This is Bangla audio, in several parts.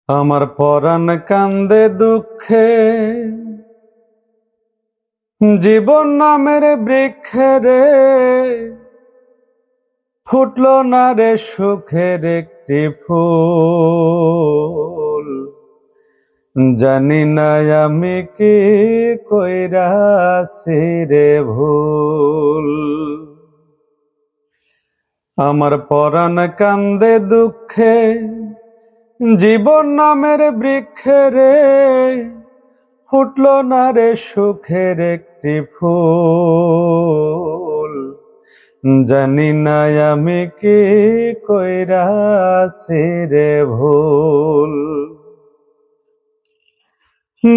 আমার পরাণ কান্দে দুঃখে, জীবন নামের বৃক্ষে রে ফুটলো না রে সুখের একটি ফুল। জানি না আমি কি কইরাছি রে ভুল। আমার পরাণ কান্দে দুঃখে, জীবন নামের বৃক্ষে রে ফুটলো না রে সুখের একটি ফুল। জানি না আমি কি কইরাছি রে ভুল।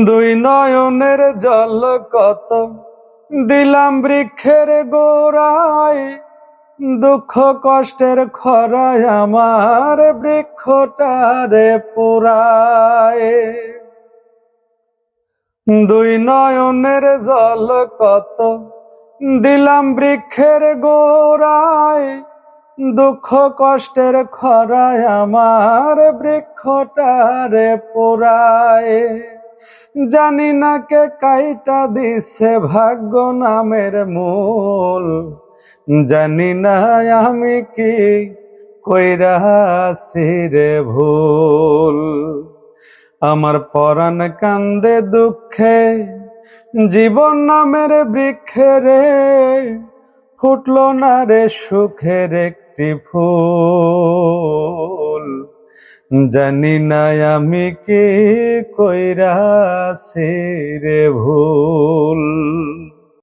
দুই নয়নের জল কত দিলাম বৃক্ষের গোড়ায়, দুঃখ কষ্টের খরায় আমার বৃক্ষটারে পোড়ায়। দুই নয়নের জল কত দিলাম বৃক্ষের গোড়ায়, দুঃখ কষ্টের খরায় আমার বৃক্ষটারে পোড়ায়। জানি না কে কাইটা দিছে ভাগ্য নামের মূল। জানি না আমি কি কইরাছি রে ভুল। আমার পরাণ কান্দে দুঃখে, জীবন নামের বৃক্ষে রে ফুটলো না রে সুখের একটি ফুল। জানি না আমি কি কইরাছি রে ভুল।